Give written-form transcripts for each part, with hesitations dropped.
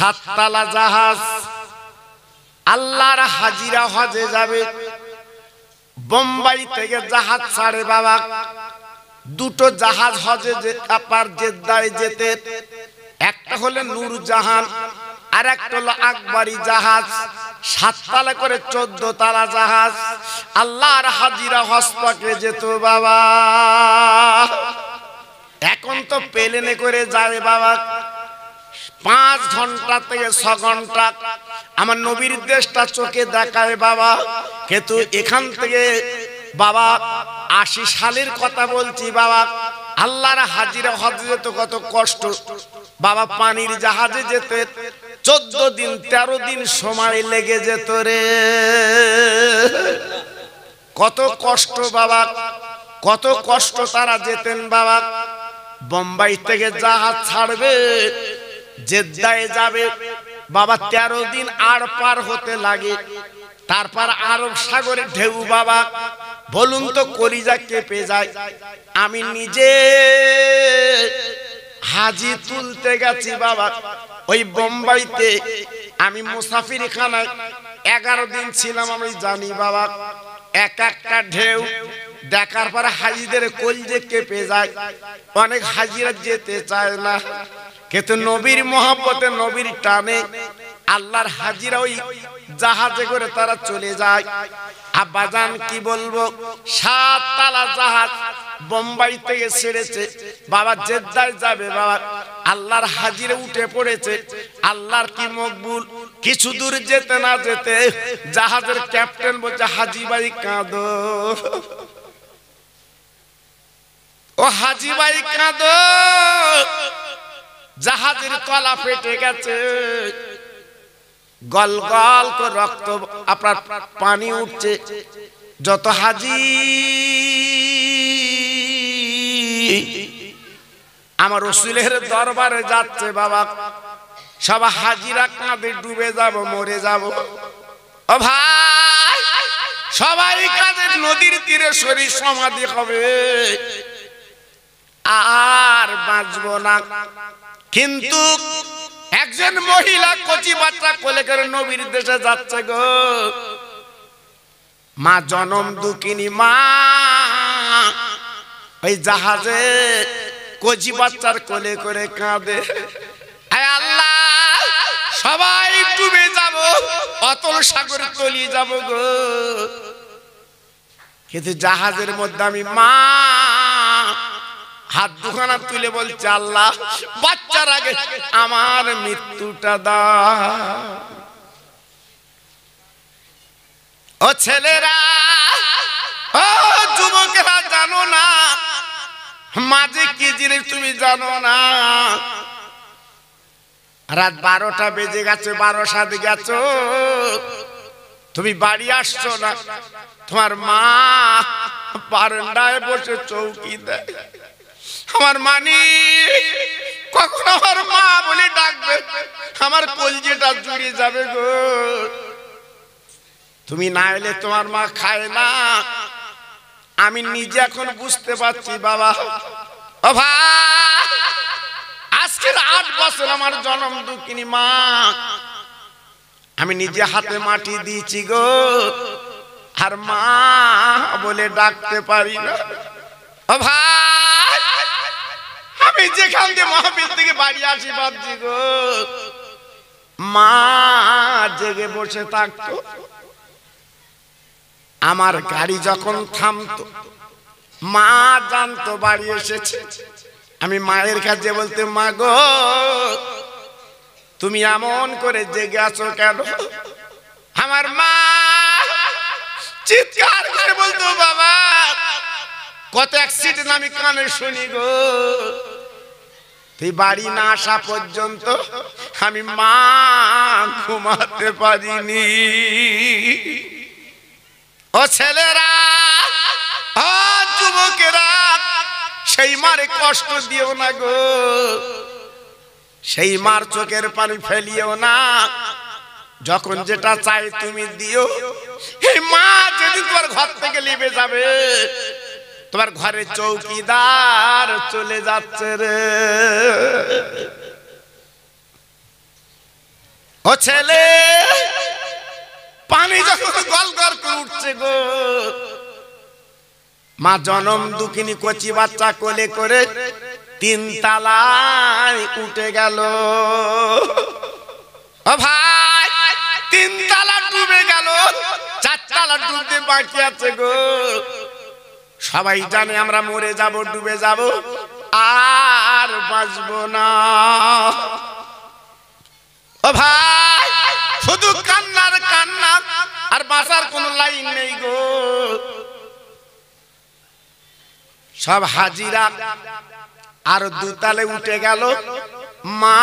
সাততলা জাহাজ আল্লাহর হাজিরা হজে যাবে। বোম্বাই থেকে জাহাজ ছাড়ে বাবা, দুটো জাহাজ হজে আপার জেদ্দায় যেতে, একটা হলো নূরজাহান আর একটা হলো আকবরী জাহাজ। সাততলা করে 14 তলা জাহাজ আল্লাহর হাজিরা হজ পাকে যেত বাবা। এখন তো প্লেনে করে যায় বাবা, 5 ঘন্টা থেকে 6 ঘন্টা আমার নবীর দেশটা চোখে দেখায় বাবা। কিন্তু এখান থেকে বাবা 80 সালের কথা বলছি বাবা, আল্লাহর হাজিরা হজে যেত কত কষ্ট বাবা। পানির জাহাজে যেতে 14 দিন 13 দিন সময় লেগে যেত রে। কত কষ্ট বাবা, কত কষ্ট তারা যেতেন বাবা। বোম্বাই থেকে জাহাজ ছাড়বে, জেদ্দায় যাবে বাবা, 13 দিন আর পার হতে লাগে। তারপর আরব সাগরে ঢেউ বাবা, বলুন তো কলিজা কেঁপে যায়। আমি নিজে হাজি তুলতে গেছি বাবা ওই বোম্বাইতে, আমি মুসাফির খানায় 11 দিন ছিলাম। আমি জানি বাবা, এক একটা ঢেউ দেখার পর হাজিদের কলিজা কেঁপে যায়। অনেক হাজিরা যেতে চায় না, কিন্তু নবীর মহব্বতে নবীর টানে আল্লাহর হাজিরা ওই জাহাজে করে তারা চলে যায়। আব্বাজান কি বলবো, 7 তলা জাহাজ বোম্বাই থেকে ছেড়েছে বাবা, জেদ্দায় যাবে বাবা। আল্লাহর হাজিরা উঠে পড়েছে, আল্লাহর কি মকবুল। কিছু দূর যেতে না যেতে জাহাজের ক্যাপ্টেন বলছে, হাজি ভাই কাঁদো, ও হাজি ভাই কাঁদো, জাহাজের তলা ফেটে গেছে, গল গল করে রক্ত আপনার পানি উঠছে। যত হাজি আমার রাসূলের দরবারে যাচ্ছে বাবা, সব হাজিরা কাঁদে, ডুবে যাব, মরে যাব। ও ভাই, সবাই কাঁদে, নদীর তীরে শরীর সমাধি হবে, আর বাঁচবো না। কিন্তু একজন মহিলা কচি বাচ্চা কোলে করে নবীর দেশে যাচ্ছে গো। মা জনম দুঃখিনী মা ওই জাহাজে কচি বাচ্চার কোলে করে কাঁদে, আয় আল্লাহ সবাই ডুবে যাব, অতল সাগরে তলিয়ে যাব গো। কিন্তু জাহাজের মধ্যে আমি মা হাত দুখানা তুলে বলছে, আল্লাহ বাচ্চার আগে আমার মৃত্যুটা দাও। ও ছেলেরা, ও যুবকেরা, জানো না মাঝে কি জিনিস তুমি জানো না? রাত 12টা বেজে গেছে, 12 গেছো, তুমি বাড়ি আসছো না, তোমার মা বারান্দায় বসে চৌকি দেয়। আমার মানি কখন আমার মা বলে ডাকবে, আমার কলজেটা জুড়ে যাবে গো। তুমি না এলে তোমার মা খায় না। আমি নিজে এখন বুঝতে পারছি বাবা। ও ভাই, আজকের 8 বছর আমার জনম দুঃখিনী মা, আমি নিজে হাতে মাটি দিয়েছি গো, আর মা বলে ডাকতে পারি না। ও ভাই, আমি যেখান থেকে মাহফিল থেকে বাড়ি আসি ভাবছি গো, মা জেগে বসে থাকতো, আমার গাড়ি যখন থামতো মা জানতো বাড়ি এসেছে। আমি মায়ের কাছে বলতে, মা গো তুমি এমন করে জেগে আছো কেন? আমার মা চিৎকার করে বলতো, বাবা কত অ্যাক্সিডেন্ট আমি কানে শুনি গো, তুই বাড়ি না আসা পর্যন্ত আমি মা ঘুমাতে পারিনি। ও ছেলেরা, ও যুবকেরা, সেই মারে কষ্ট দিও না গো, সেই মার চোখের পানি ফেলিও না। যখন যেটা চাই তুমি দিও। এই মা যেদিন তোমার ঘর থেকে লিবে যাবে, তোমার ঘরে চৌকিদার চলে যাচ্ছে রে। ও ছেলে পানি যখন গলগল করে উঠছে গো, মা জনম দুঃখিনী কচি বাচ্চা কোলে করে 3 তলায় উঠে গেল। ও ভাই 3 তলা ডুবে গেল, 4 তলা ডুবতে বাকি আছে গো। সবাই জানে আমরা মরে যাব, ডুবে যাব, আর বাঁচবো না। ও ভাই শুধু কান্নার কান্না, আর বাঁচার কোন লাইন নেই গো। সব হাজিরা আর 2 তলায় উঠে গেল। মা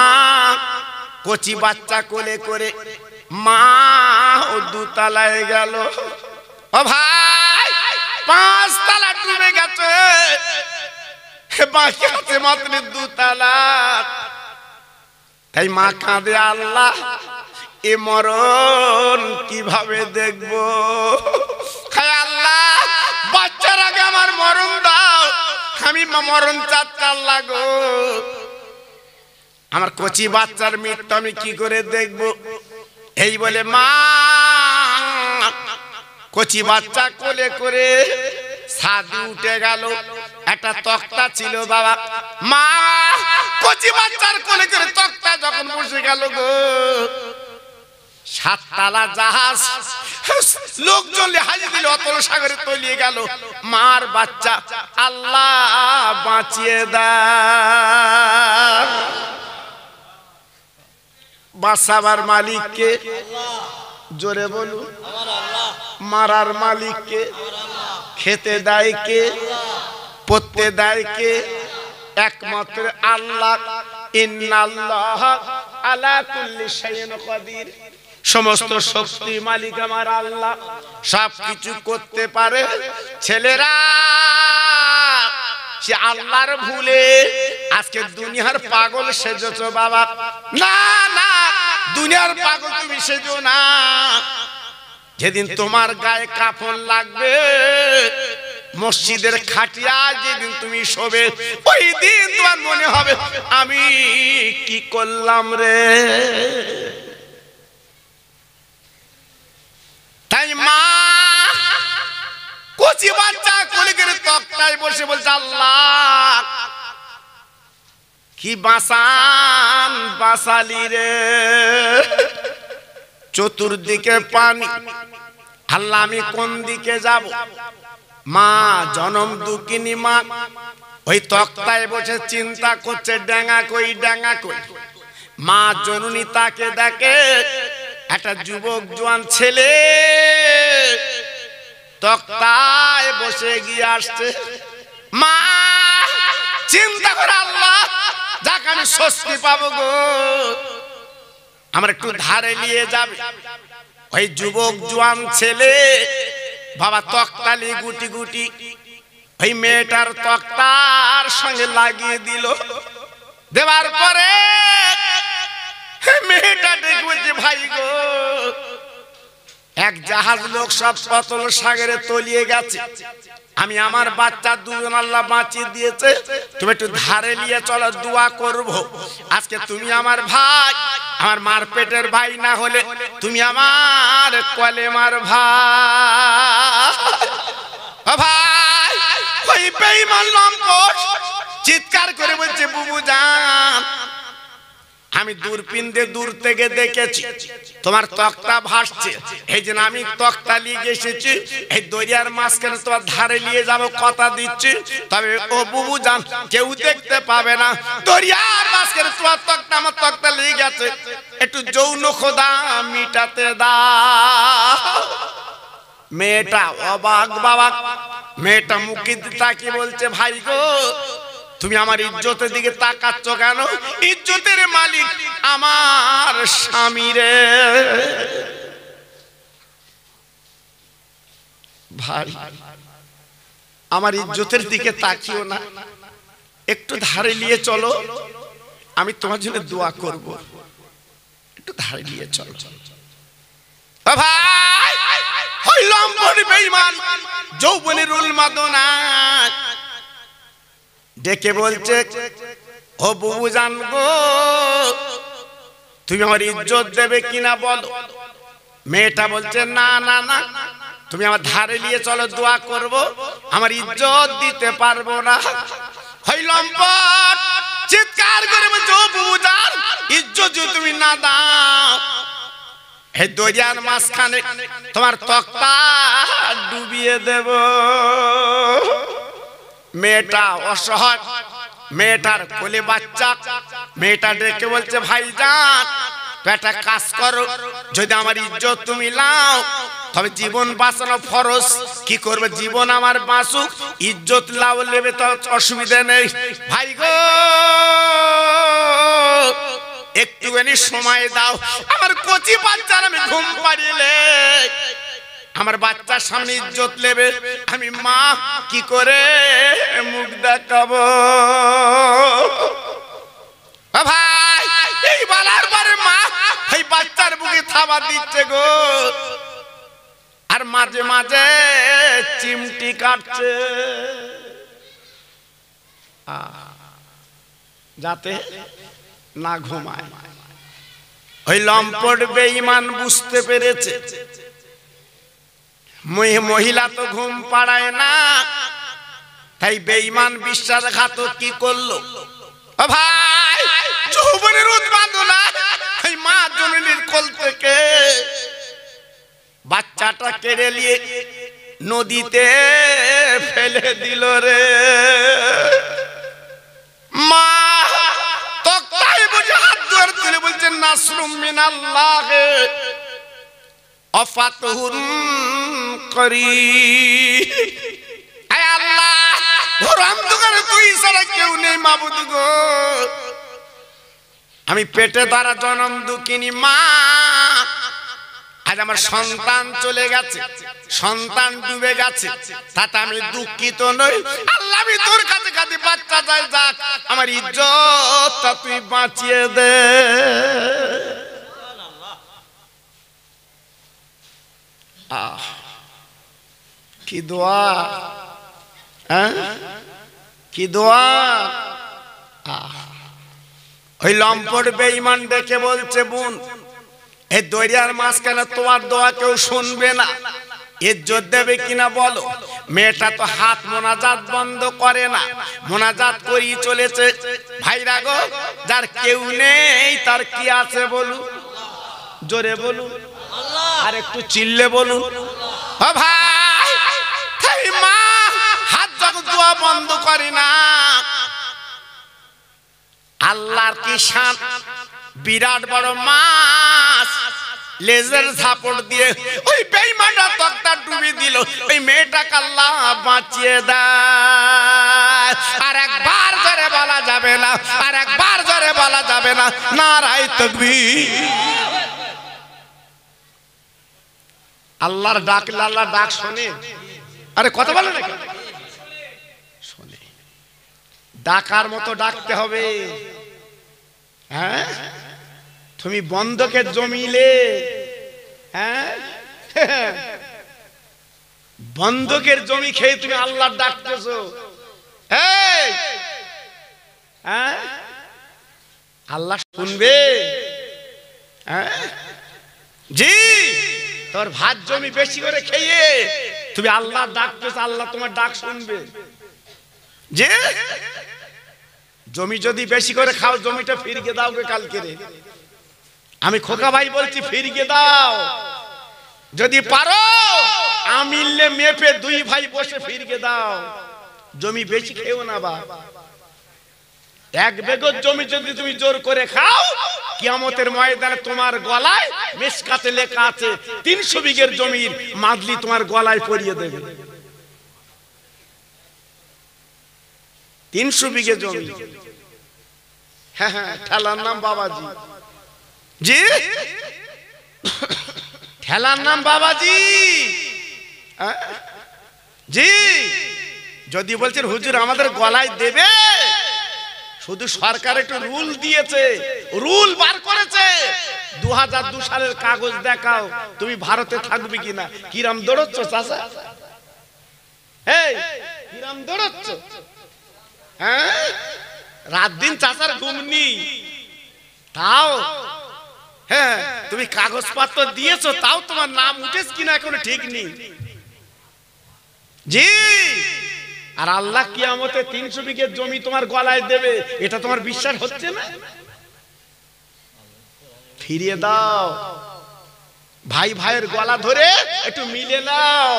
কচি বাচ্চা কোলে করে মা ও 2 তলায় গেল। ও ভাই 5 তলা ডুবে গেছে, বাকি আছে মাত্র 2 তলা। তাই মা কাঁদে, আল্লাহ এ মরণ কিভাবে দেখবো? আল্লাহ বাচ্চার আগে আমার মরণ দাও, আমি মরণ চাচ্ছি আল্লাহ গো। আমার কচি বাচ্চার মৃত্যু আমি কি করে দেখবো? এই বলে মা কচি বাচ্চা কোলে করে ছাদে উঠে গেল। একটা তক্তা ছিল বাবা, মা কচি বাচ্চার কোলে করে তক্তা যখন বসে গেল গো, 7 তলা জাহাজ লোকজন হাজির দিল, অতল সাগরে তলিয়ে গেল। মার বাচ্চা আল্লাহ বাঁচিয়ে দাও। বাঁচাবার মালিককে জোরে বলুন, মারার মালিককে, খেতে দেয় কে, পড়তে দেয় কে? একমাত্র আল্লাহ। ইন্নাল্লাহ আলা কুল্লি শাইইন কাদির। সমস্ত শক্তি মালিক আমার আল্লাহ, সব কিছু করতে পারে। ছেলেরা সে আল্লাহর ভুলে আজকে দুনিয়ার পাগল সেজেছো বাবা। না না, দুনিয়ার পাগল তুমি সেজো না। যেদিন তোমার গায়ে কাফন লাগবে, মসজিদের খাটিয়া যেদিন তুমি শোবে, ওই দিন তোমার মনে হবে আমি কি করলাম রে। তাই মা কচি বাচ্চা কোলে করে তক্তায় বসে বলছে, আল্লাহ কি বাঁচান বাঁচালি রে। চতুর্দিকে পানি, আল্লাহ আমি কোন দিকে যাব? মা জনম দুঃখিনী মা ওই তক্তায় বসে চিন্তা করছে, ডাঙ্গা কই ডাঙ্গা কই। মা জননী তাকে দেখে, একটা যুবক জোয়ান ছেলে তক্তায় বসে গিয়ে আসছে। মা চিন্তা করে, আল্লাহ যাক আমি স্বস্তি পাবো গো, আমার একটু ধারে নিয়ে যাবে। ওই যুবক জোয়ান ছেলে বাবা তক্তালি গুটি গুটি ওই মেয়েটার তক্তার সঙ্গে লাগিয়ে দিল। দেওয়ার পরে মেয়েটা দেখবে, ভাই গো এক জাহাজ লোক সব অতল সাগরে তলিয়ে গেছে, আমি আমার বাচ্চা 2জন আল্লাহ বাঁচিয়ে দিয়েছে, তুমি একটু ধারে নিয়ে চলো, দোয়া করব। আজকে তুমি আমার ভাই, আমার মার পেটের ভাই না হলে তুমি আমার কলেমার ভাই। ওই বেঈমান লম্পট চিৎকার করে বলছে, বুবু জান আমি দূরবীন দিয়ে দূর থেকে দেখেছি তোমার তক্তা ভাসছে, এই জন্য আমি তক্তা নিয়ে এসেছি, এই দরিয়ার মাঝখানে তোমার ধারে নিয়ে যাব, কথা দিচ্ছি। তবে ও বুবু জান কেউ দেখতে পাবে না, দরিয়ার মাঝখানে তোমার তক্তা আমার তক্তা নিয়ে গেছে, একটু যৌন খোদা মিটাতে দাও। মেয়েটা অবাক বাবা, মেয়েটা মুখে তাকিয়ে বলছে, ভাই গো তুমি আমার ইজ্জতের দিকে তাকাচ্ছ কেন? ইজ্জতের মালিক আমার স্বামী রে। ভাই আমার ইজ্জতের দিকে তাকিও না, একটু ধারে নিয়ে চলো, আমি তোমার জন্য দোয়া করব, একটু ধারে নিয়ে চলো। ভাই ওই লম্পট বেঈমান যৌবনের উন্মাদনা ডেকে বলছে, ও বুবু জান গো তুমি আমার ইজ্জত দেবে কিনা বলো। মেয়েটা বলছে না না না, তুমি আমার ধারে নিয়ে চলো, দোয়া করব, আমার ইজ্জত দিতে পারবো না। ওই লম্পট চিৎকার করে বলছে ও বুজার, ইজ্জত যদি তুমি না দাও এই দরিয়ার মাঝখানে তোমার তক্তা ডুবিয়ে দেব। মেয়েটা অসহায়, মেয়েটার কোলে বাচ্চা, মেয়েটা ডেকে বলছে ভাইজান একটা কাজ করো, যদি আমার ইজ্জত তুমি লাও তবে জীবন বাঁচানো ফরজ। কি করবে, জীবন আমার বাঁচুক, ইজ্জত লাও নেবে তো অসুবিধা নেই। ভাই গো একটুখানি সময় দাও, আমার কচি বাচ্চার আমি ঘুম পাড়িলে আমার বাচ্চার সামনে ইজ্জত নেবে, আমি মা কি করে মুখ দেখাবো। ভাই এই বলার পরে মা এই বাচ্চার বুকে থাবা দিচ্ছে গো, আর মাঝে মাঝে চিমটি কাটছে যাতে না ঘুমায়। ওই লম্পট বেঈমান বুঝতে পেরেছে মহিলা তো ঘুম পাড়ায় না, তাই বেঈমান বিশ্বাসঘাতক কি করলো, ও ভাই যৌবনের উন্মাদনা এই মা জননীর কোল থেকে বাচ্চাটা কেড়ে নিয়ে নদীতে ফেলে দিল রে। মা তক্তায় বসে হাত ধরে তুলে বলছেন নাসরুম মিনাল্লাহ অফাতুন করিব। হে আল্লাহ, ঘোর অন্ধকারে তুই ছাড়া কেউ নেই মাবুদ গো, আমি পেটে দ্বারা জন্ম দুঃখিনী মা, আজ আমার সন্তান চলে গেছে, সন্তান ডুবে গেছে, তাতে আমি দুঃখিত নই। আল্লাহ আমি তোর কাছে কাছে বাচ্চা যাই যাক, আমার ইজ্জতটা তুই বাঁচিয়ে দে। কি দোয়া, কি দোয়া। ওই লম্পট বেঈমান দেখে বলছে বোন এই দরিয়ার মাঝখানে তোমার দোয়া কেউ শুনবে না, ইজ্জত দেবে কিনা বলো। মেয়েটা তো হাত মোনাজাত বন্ধ করে না, মোনাজাত করেই চলেছে। ভাইরা গো, যার কেউ নেই তার কি আছে বলুন, জোরে বলুন, আর একটু চিল্লে বলুন। ও ভাই তাই মা হাত যখন দোয়া বন্ধ করে না, আল্লাহর কি শান, বিরাট বড় মাছ লেজের ঝাপড় দিয়ে ওই বেঈমানটা তক্তা ডুবি দিল, ওই মেয়েটাকে আল্লাহ বাঁচিয়ে দেয়। আর একবার জোরে বলা যাবে না, আর একবার জোরে বলা যাবে না, নারায়ে তাকবীর। আল্লাহর ডাক, আল্লাহর ডাক শোনে, আরে কথা বলে না শোনে, ডাকার মতো ডাকতে হবে। হ্যাঁ তুমি বন্ধকের জমিলে, হ্যাঁ বন্ধকের জমি খেয়ে তুমি আল্লাহর ডাকতেছো, হ্যাঁ আল্লাহ শুনবে? হ্যাঁ জি, তোর ভাত জমি বেশি করে খেয়ে তুমি আল্লাহ ডাকতেছো, আল্লাহ তোমার ডাক শুনবে? যে জমি যদি বেশি করে খাও, জমিটা ফিরিয়ে দাও গে কালকে রে। আমি খোকা ভাই বলছি ফিরিয়ে দাও, যদি পারো আমিলে মেপে দুই ভাই বসে ফিরিয়ে দাও। জমি বেশি খেও না বা, এক বেগর জমি যদি তুমি জোর করে খাও, কিয়ামতের ময়দানে তোমার গলায় মিশকাতে লেখা আছে 300 বিঘের জমির মাদলি তোমার গলায় পরিয়ে দেবে। 300 বিঘে জমি, হ্যাঁ হ্যাঁ, ঠেলার নাম বাবাজি। জি, ঠেলার নাম বাবাজি। জি, যদি বলছেন হুজুর আমাদের গলায় দেবে, শুধু সরকার একটু রুল দিয়েছে, রুল বার করেছে, 2002 সালের কাগজ দেখাও তুমি ভারতে থাকবে কিনা। কিরাম দৌড়চ্ছ চাচা, এই কিরাম দৌড়চ্ছ? হ্যাঁ রাত দিন চাচার ঘুম নেই, তাও হ্যাঁ, তুমি কাগজপত্র দিয়েছো, তাও তোমার নাম উঠেছে কিনা এখনো ঠিক নেই। জি, আর আল্লাহ কিয়ামতে 300 বিঘে জমি তোমার গলায় দেবে, এটা তোমার বিশ্বাস হচ্ছে না? ফিরিয়ে দাও, ভাই ভাইয়ের গলা ধরে একটু মিলে নাও।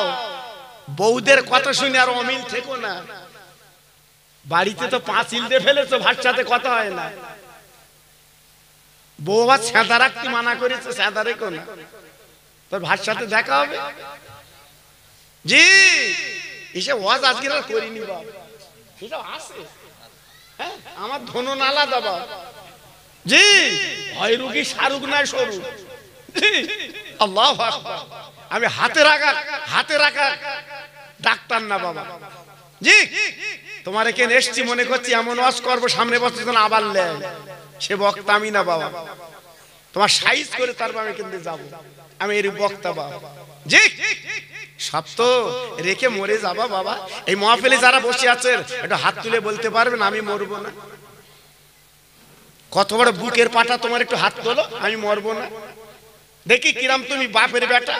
বউদের কথা শুনে আর অমিল থেকো না। বাড়িতে তো পাঁচিল দিয়ে ফেলেছো, ভাত সাথে কথা হয় না। বউ আবার সাদা রাখতে মানা করেছে, সাদা রেখো না, তোর ভাত সাথে দেখা হবে। জি, এসব ওয়াজ আজকে আর করিনি বাবা, এসব আছে। হ্যাঁ, আমার ধনু নালা দাবা। জি, হয় রুগী শাহরুখ নাই সরু। আল্লাহু আকবার। আমি হাতে রাখা ডাক্তার না বাবা। জি, তোমার এখানে এসছি মনে করছি এমন ওয়াজ করবো, সামনে বছর যেন আবার লেয়, সে বক্তা আমি না বাবা। তোমার সাইজ করে তারপর আমি কিন্তু যাবো, আমি এর বক্তা বাবা। জি, সব তো রেখে মরে যাবা বাবা। এই মাহফিলে যারা বসে আছেন একটু হাত তুলে বলতে পারবেন আমি মরবো না? কত বড় বুকের পাটা তোমার, একটু হাত তোলো, আমি মরবো না। দেখি কিরাম তুমি বাপের বেটা,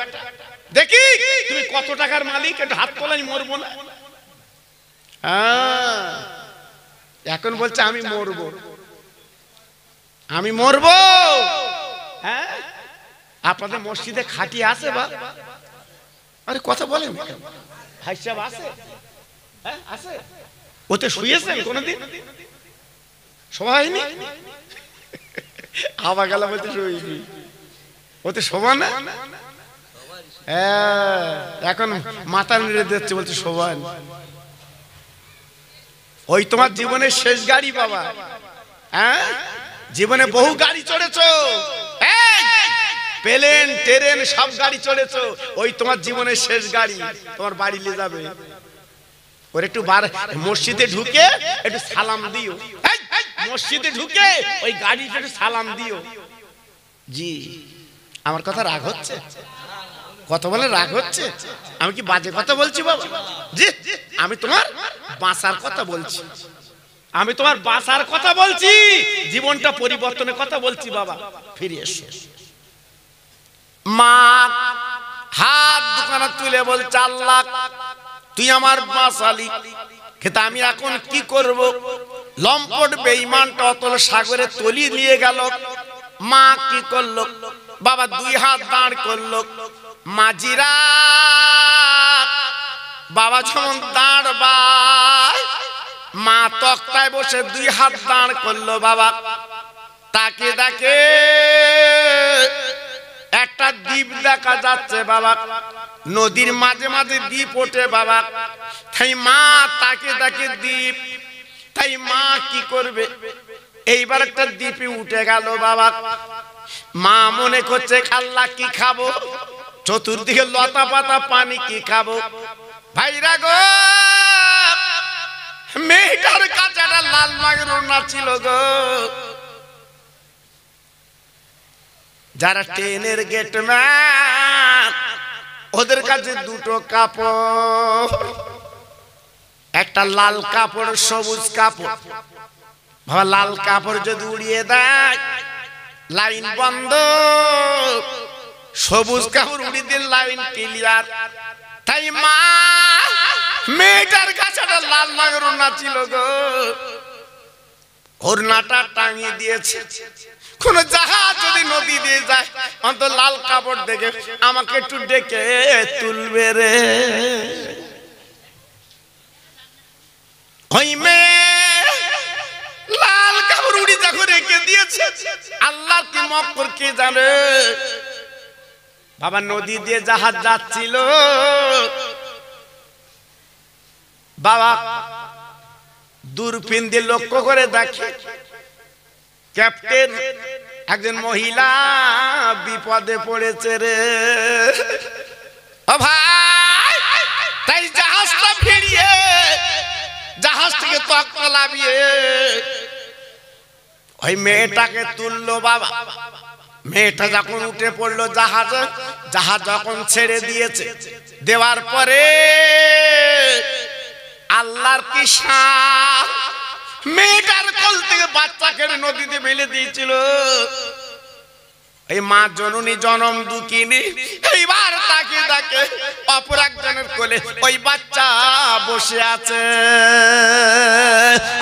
দেখি তুমি কত টাকার মালিক, একটু হাত তোলো, আমি মরবো না। এখন বলছে আমি মরবো, আমি মরবো। হ্যাঁ, আপনাদের মসজিদে খাটি আছে বা? আরে কথা বলেন, ভাই সাহেব আছে? হ্যাঁ আছে। ওতে শুয়েছেন কোনদিন? শোয়া হয়নি? আবার গেল বলতে শুইনি, ওতে শোভা না। এখন মাথা নেড়ে দিচ্ছে, বলছে শোভা। ওই তোমার জীবনের শেষ গাড়ি বাবা। হ্যাঁ, জীবনে বহু গাড়ি চড়েছো, প্লেন ট্রেন সব গাড়ি চড়েছো, ওই তোমার জীবনের শেষ গাড়ি তোমার বাড়ি নিয়ে যাবে। ওর একটু মসজিদে ঢুকে একটু সালাম দিও, মসজিদে ঢুকে ওই গাড়িটা একটু সালাম দিও। জি, আমার কথা রাগ হচ্ছে? কথা বলে রাগ হচ্ছে? আমি কি বাজে কথা বলছি বাবা? জি, আমি তোমার বাঁচার কথা বলছি, আমি তোমার বাঁচার কথা বলছি, জীবনটা পরিবর্তনের কথা বলছি বাবা। ফিরে এসো। মা হাত দুখানা তুলে বলছে আল্লাহ তুই আমার বাঁচালি, কিন্তু আমি এখন কি করব? লম্পট বেঈমানটা অতল সাগরে তলিয়ে নিয়ে গেল। মা কি করলো? বাবা দুই হাত দাঁড় করলো। মাঝিরা বাবা যখন দাঁড়বায়, মা তক্তায় বসে দুই হাত দাঁড় করলো। বাবা তাকে দেখে একটা দ্বীপ দেখা যাচ্ছে বাবা, নদীর মাঝে মাঝে দ্বীপ ওঠে বাবা। তাই মা তাকে দেখে দ্বীপ, তাই মা কি করবে? এইবার একটা দ্বীপে উঠে গেল বাবা। মা মনে করছে আল্লাহ কি খাবো, চতুর্দিকে লতা পাতা পানি, কি খাবো? ভাইরা গো, মেয়েটার কাছে একটা লাল রঙের ওড়না ছিল গো। যারা ট্রেনের গেটম্যান ওদের কাছে দুটো কাপড়, একটা লাল কাপড়, সবুজ কাপড়। বাবা লাল কাপড় যদি উড়িয়ে দেয় লাইন বন্ধ, সবুজ কাপড় উড়িয়ে দিন লাইন ক্লিয়ার। তাই মা মেয়েটার কাছে একটা লাল রঙের ওড়না ছিল গো, ওড়নাটা টাঙিয়ে দিয়েছে। কোন জাহাজ যদি নদী দিয়ে যায় অন্তত লাল কাপড় দেখে আমাকে একটু ডেকে তুলবে রে। ওই মেয়ে লাল কাপড় উড়ি যখন রেখে দিয়েছে, আল্লাহ কি মক্কর কে জানে। বাবা নদী দিয়ে জাহাজ যাচ্ছিল বাবা, দূরবীন দিয়ে লক্ষ্য করে দেখে ক্যাপ্টেন একজন মহিলা বিপদে পড়েছে রে। ও ভাই, তাই জাহাজটা ফিরিয়ে জাহাজ থেকে তক্তা লাভিয়ে ওই মেয়েটাকে তুললো বাবা। মেয়েটা যখন উঠে পড়লো জাহাজে, জাহাজ যখন ছেড়ে দিয়েছে, দেওয়ার পরে আল্লাহর কি শান, মেয়েটার কোল থেকে বাচ্চা কেড়ে নদীতে ফেলে দিয়েছিল। এই মা জননী জনম দুঃখিনী, এইবার তাকে তাকে অপর একজনের কোলে ওই বাচ্চা বসে আছে।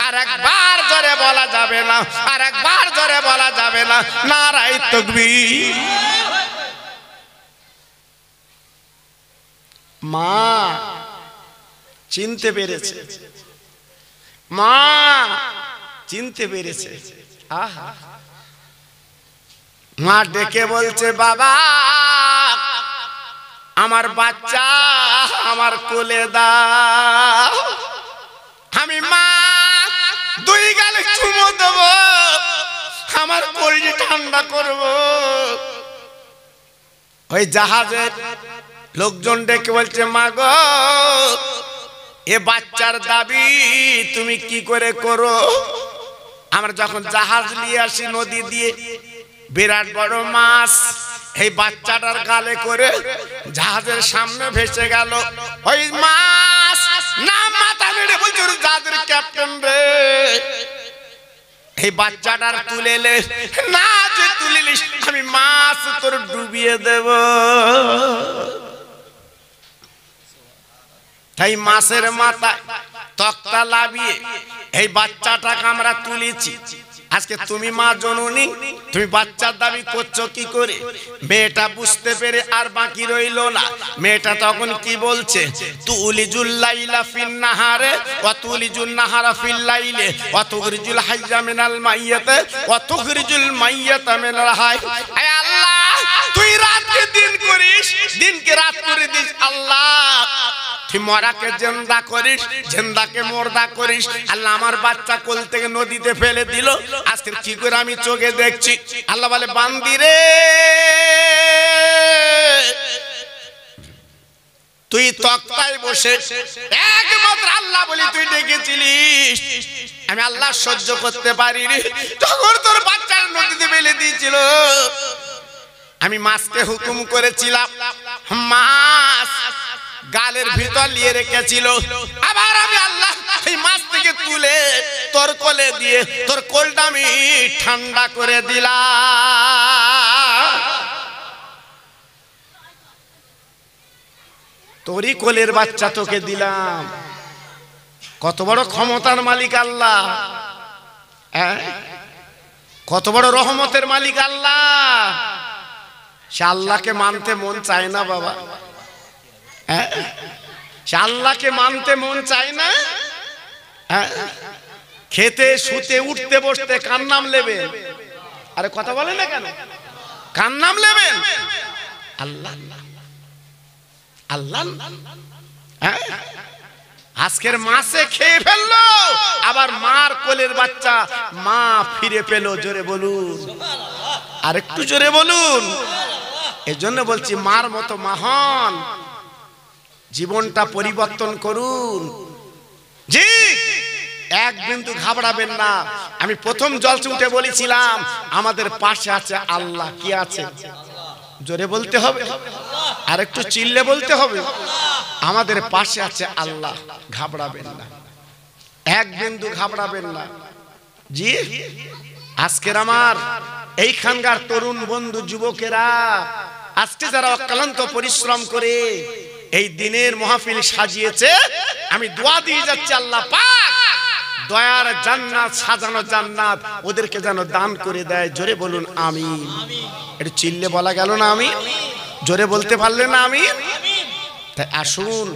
আর একবার জোরে বলা যাবে না, আর একবার জোরে বলা যাবে না, নারায়ে তাকবীর। মা চিনতে পেরেছে, মা চিনতে পেরেছে। আহা, মা ডেকে বলছে, বাবা আমার বাচ্চা আমার কোলে দাও। আমি মা দুই গালে চুমো দেব, আমার কলিজা ঠান্ডা করব। ওই জাহাজের লোকজন ডেকে বলছে, মা গো এ বাচ্চার দাবি তুমি কি করে করো? আমরা যখন জাহাজ নিয়ে আসি নদী দিয়ে, বিরাট বড় মাছ এই বাচ্চাটার গালে করে জাহাজের সামনে ভেসে গেল। ওই মাছ না মাথা নেড়ে বলছে, জাহাজের ক্যাপ্টেন রে এই বাচ্চাটার তুলেলে না, যে তুলিলিস আমি মাছ তোর ডুবিয়ে দেব। তাই মাছের মাথায় তক্তা লাভিয়ে এই বাচ্চাটাকে আমরা তুলেছি। আজকে তুমি মা জননী, তুমি বাচ্চার দাবি করছো কি করে? মেয়েটা বুঝতে পেরে আর বাকি রইল না। মেয়েটা তখন কি বলছে, তুলিজুল লাইলা ফিন নাহারে ওয়া তুলিজুন নাহারা ফিল লাইলে ওয়া তুখরিজুল হাইয়া মিনাল মাইয়াতে ওয়া তুখরিজুল মাইয়াতা মিনাল হাই। আয় আল্লাহ, তুই রাতকে দিন করিস, দিনকে রাত করে দিস। আল্লাহ, তুই মরাকে জিন্দা করিস, জিন্দাকে মুর্দা করিস। আল্লাহ আমার বাচ্চা কোল থেকে নদীতে ফেলে দিল, আজকে কি করে আমি চোখে দেখছি। আল্লাহ বলে, বান্দি রে তুই তক্তায় বসে একমাত্র আল্লাহ বলি তুই ডেকেছিলিস, আমি আল্লাহ সহ্য করতে পারিনি। তখন তোর বাচ্চার নদীতে ফেলে দিয়েছিল, আমি মাছকে হুকুম করেছিলাম, মাছ গালের ভিতর নিয়ে রেখেছিল। আবার আমি আল্লাহ এই মাছ থেকে তুলে তোর কোলে দিয়ে তোর কোলটা আমি ঠান্ডা করে দিলাম। তোরই কোলের বাচ্চা তোকে দিলাম। কত বড় ক্ষমতার মালিক আল্লাহ, কত বড় রহমতের মালিক আল্লাহ। সে আল্লাহকে মানতে মন চায় না বাবা, আল্লাহকে মানতে মন চায় না। খেতে শুতে উঠতে বসতে কার নাম নেবেন? আরে কথা বলে না কেন? কার নাম নেবেন? আল্লাহ আল্লাহ। আজকের মাছে খেয়ে ফেললো, আবার মার কোলের বাচ্চা মা ফিরে পেল। জোরে বলুন, আর একটু জোরে বলুন। এজন্য বলছি মার মতো মহান, জীবনটা পরিবর্তন করুন। জি, এক বিন্দু ঘাবড়াবেন না। আমি প্রথম জলসে উঠে বলেছিলাম আমাদের পাশে আছে আল্লাহ। কি আছে? জোরে বলতে হবে, আর একটু চিল্লে বলতে হবে, আমাদের পাশে আছে আল্লাহ। ঘাবড়াবেন না, এক বিন্দু ঘাবড়াবেন না। জি, আজকের আমার এইখানকার তরুণ বন্ধু যুবকেরা, আজকে যারা অক্লান্ত পরিশ্রম করে এই দিনের মাহফিল সাজিয়েছে, আমি দোয়া দিয়ে যাচ্ছি আল্লাহ পাক দয়ার জান্নাত, সাজানো জান্নাত ওদেরকে যেন দান করে দেয়। জোরে বলুন আমিন। একটু চিল্লে বলা গেল না আমিন? জোরে বলতে পারলে না আমিন? তাই আসুন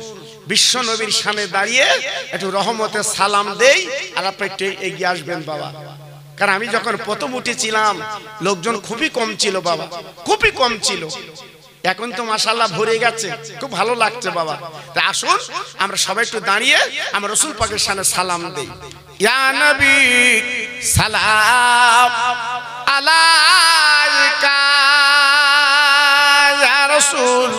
বিশ্ব নবীর সামনে দাঁড়িয়ে একটু রহমতের সালাম দেই, আর আপনি একটু এগিয়ে আসবেন বাবা। কারণ আমি যখন প্রথম উঠেছিলাম লোকজন খুবই কম ছিল বাবা, খুবই কম ছিল। এখন তো মাশাআল্লাহ ভরে গেছে, খুব ভালো লাগছে বাবা। তাই আসুন আমরা সবাই একটু দাঁড়িয়ে আমরা রাসূল পাকের সামনে সালাম দেই। ইয়া নবী সালাম আলাইকা, ইয়া রাসূল